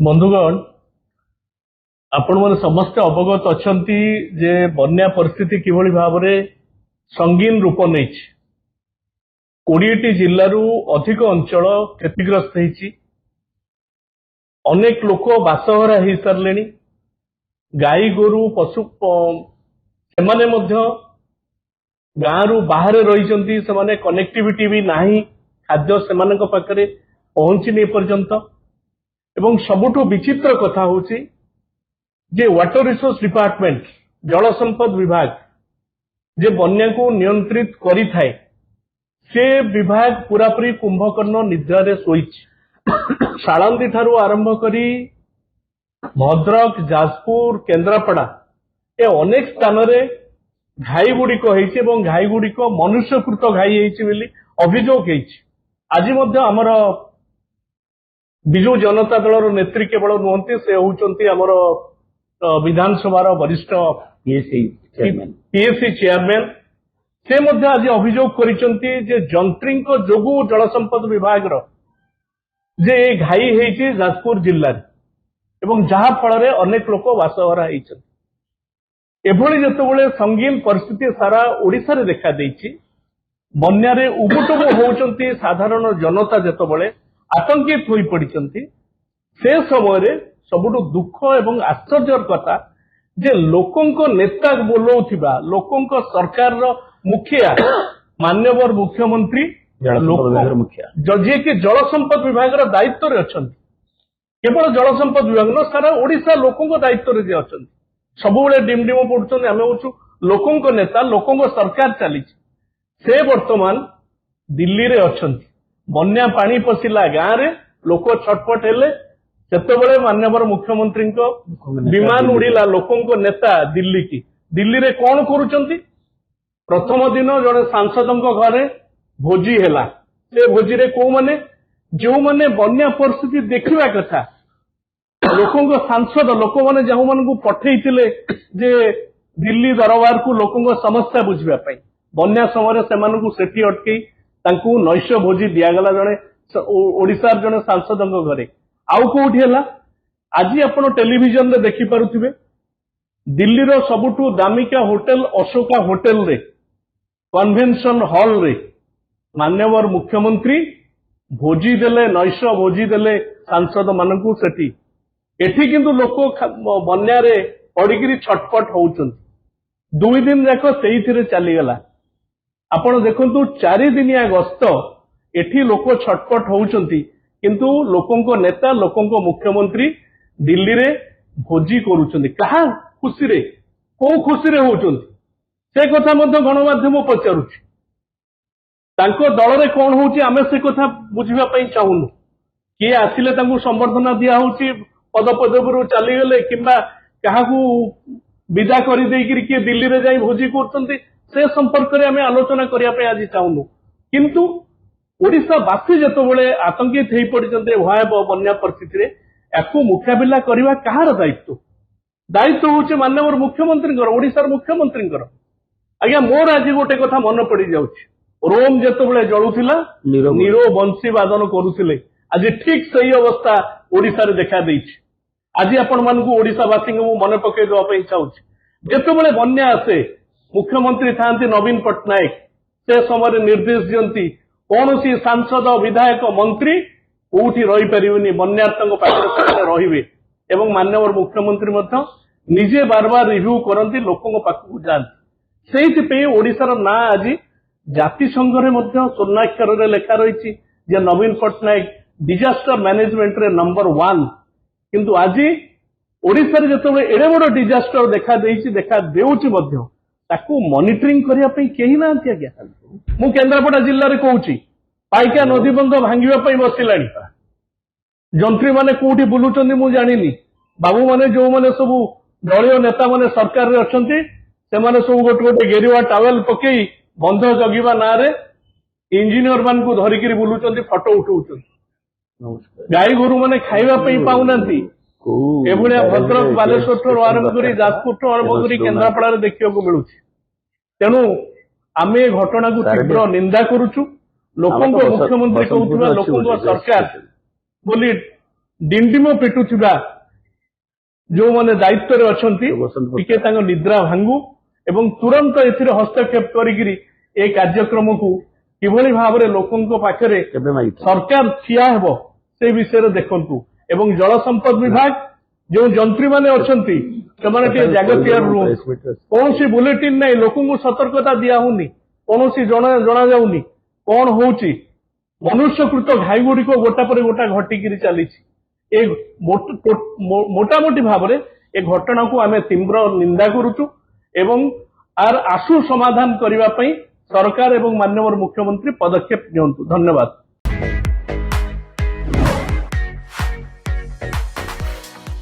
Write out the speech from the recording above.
बंधुगण आपण मैंने समस्ते अवगत अच्छा जे बन्या परिस्थिति किभली भाव में संगीन रूप नहीं 20टी जिल्लारू अधिक अंचल क्षतिग्रस्त होती अनेक लोक बासहरा हो सारे गाई गोरु पशु से गाँव बाहर रही कनेक्टिविटी भी नहीं खाद्य से पाखे पहुंचनी पर्यंत एवं सबुठु विचित्र कथा होची जे वाटर रिसोर्स डिपार्टमेंट जल संपद विभाग जे बन्या को नियंत्रित करी थाए से विभाग पूरापूरी कुंभकर्ण निद्रा रे सोईची शाळंदी ठारू आरंभ करी भद्रक जाजपुर केन्द्रापड़ा ए अनेक स्थान रे घाई गुड़िक होईची एवं घाई गुड़िक मनुष्यकृत घाई होईची बोली अभियोग होईची आज मध्य आमर विजु जनता दल नेत्री केवल नुहंती से होउचंती हमर विधानसभा वरिष्ठ पीएससी चेयरमैन से मध्य आज अभियोग करिसंती जे जंत्री जोगु जल संपद विभाग रो जे घाई हेची जाजपुर जिल्ला एवं जहा फल रे अनेक लोक वासहरा हेचंती एभली जतबेले संगीन परिस्थिति सारा ओडिसा रे देखा देइची बन्या रे उबुटुब होउचंती साधारण जनता जतबेले आतंकित होई पड़िचंती से समय सबुठु दुख एवं आश्चर्य कथा जे लोकंक नेता बोलौथिबा लोकंक सरकार रो मुखिया माननीय मुख्यमंत्री जे कि जल संपद विभाग रो दायित्व रे अछंती केवल जल संपद विभाग न सारा ओडिसा लोकंक दायित्व रे जे अछंती सबुबेले डिमडिम पड़ुचंती आमे होछु लोकंक नेता लोकंक सरकार चली से वर्तमान दिल्ली रे अछंती बन्या पानी पशिला गाँव रे लोक छटपट हेले सेतेबेले माननीय मुख्यमंत्री विमान उड़िला लोकंक नेता दिल्ली की दिल्ली रे कौन करूचंती प्रथम दिन जड़े सांसदों घरे भोजी हेला से भोजी रे को माने जो माने बन्या परिस्थिति देखिबा कथा लोकंक सांसद लोक माने जाहु मानकु पठेइतिले जे दिल्ली दरबार को लोकंक समस्या बुझिबा पई बन्या समय सेमानकु सेठी अटकई तांकू नैश भोजी दियागला जड़े ओडिशार जड़े सांसदों घरे आउ कोठी हैला आज आपण टेलीविजन रे देखि पारुथिबे दिल्ली रो सबुठु दामिका होटल अशोका होटल रे कन्वेंशन हॉल रे माननीय मुख्यमंत्री भोजी देले नैश भोजी देले सांसद मानकू सेठी एठी किंतु लोक बन्या रे पड़िकिरी छटपट होउचंती 2 दिन जाक सेहिथिरे चली गला आपण देखंतु 4 दिनिया गस्त एठी लोक छटपट होउचंती किंतु लोकंक नेता लोकंक मुख्यमंत्री दिल्ली रे भोजी करूचंती कहा खुशी रे को खुशी रे होउचंती से कथा मध्य गणमाध्यम पचारुछि तांको दल रे कोन होउची आमे से कथा बुझिबा पई चाहुनु किए आसिले तांको संबर्धना दिया होउची पद पदपुरु चली गले किंबा काहाकू विदा करि देइकिरि किए दिल्ली रे जाई भोजी करचंती से संपर्क रे आमे आलोचना करिया पई आज चाहुनु किंतु ओडिशावासी जितेबाला आतंकित हो पड़ते भयावह बन्या परिस्थिति याकू मुकाबिला करवा कहार दायित्व दायित्व हूँ माननीय मुख्यमंत्री ओडिशार मुख्यमंत्री आज्ञा मोर आज गोटे कथा मन पड़ जाऊँ रोम जितेबाला जलुला नीरो बंशी वादन करुले आज ठीक सही अवस्था ओडिशा रे देखा देइछि आज आपण मानकु ओडिशावासी को मन पकई देवाई चाहूँ जितेबाला बन्या आसे मुख्यमंत्री था नवीन पट्टनायक से समय निर्देश दियंती कौन सी सांसद विधायक मंत्री कोठी रही परिबेनी बन्यार्थों पाखे रहिबे एवं माननीय मुख्यमंत्री निजे बार बार रिव्यू करती लोकों पाखक जाती से ओडिशार ना आज जातिसंघ रे स्वर्णाक्षर रे लेखा रही जे नवीन पट्टनायक डिजास्टर मैनेजमेंट रे नंबर 1 किंतु आज ओडिशा रे जतबे एडे बड़ डिजास्टर देखा देउची ताकू मॉनिटरिंग करिया पई केही नांती आज्ञा मु केन्द्रापड़ा जिल्ला रे कहूची पाइका नदी बंध भांगिबा पई बसिलानी जंत्री माने कोठी बुलुचंदी मु जानिनी बाबू माने जो माने सब दलीय नेता माने सरकार रे अछंती से माने सब गोटे गोटे गेरुआ टावेल पकई बंध जगिबा ना रे इंजीनियर मान को धरिकिरी बुलुचंदी फोटो उठाउचंदी गाई गोरु माने खाइबा पई पाउनांती एभलिया भद्रक बालेश्वर आरंभ करी जाजपुर आरंभ करी केन्द्रापड़ा रे देखिया को मिलुछि तेणु आमे घटना को तीव्र निंदा करूछु लोकंक मुख्यमंत्री कहउथुवा लोकंक सरकार बोली डिंडिम पिटुथिबा जो माने दायित्व रे अछंती टिके तांको निद्रा भांगू एवं तुरंत एथिरे हस्तक्षेप करिगिरी ए कार्यक्रम को किभଳି भाबरे लोकंको पाखरे सरकार ठिया हेबो से विषय देखंतु एवं जल संपद विभाग जो जंत्री माने अछंती ସେମାନେ ଟିକେ ଜାଗତିଆର ରୁହନ୍ତୁ କୌଣସି ବୁଲେଟିନ ନାହିଁ ଲୋକଙ୍କୁ ସତର୍କତା ଦିଆ ହଉନି କୌଣସି ଜଣା ଯାଉନି କଣ ହଉଛି ମନୁଷ୍ୟକୃତ ଘାଇ ଗୁଡିକ ଗୋଟା ପରେ ଗୋଟା ଘଟିକିରି ଚାଲିଛି ଏ ମୋଟାମୋଟି ଭାବରେ ଏ ଘଟଣାକୁ ଆମେ ତୀବ୍ର ନିନ୍ଦା କରୁଛୁ ଏବଂ ଆର ଆଶୁ ସମାଧାନ କରିବା ପାଇଁ ସରକାର ଏବଂ ମାନ୍ୟବର ମୁଖ୍ୟମନ୍ତ୍ରୀ ପଦକ୍ଷେପ ନିଅନ୍ତୁ ଧନ୍ୟବାଦ।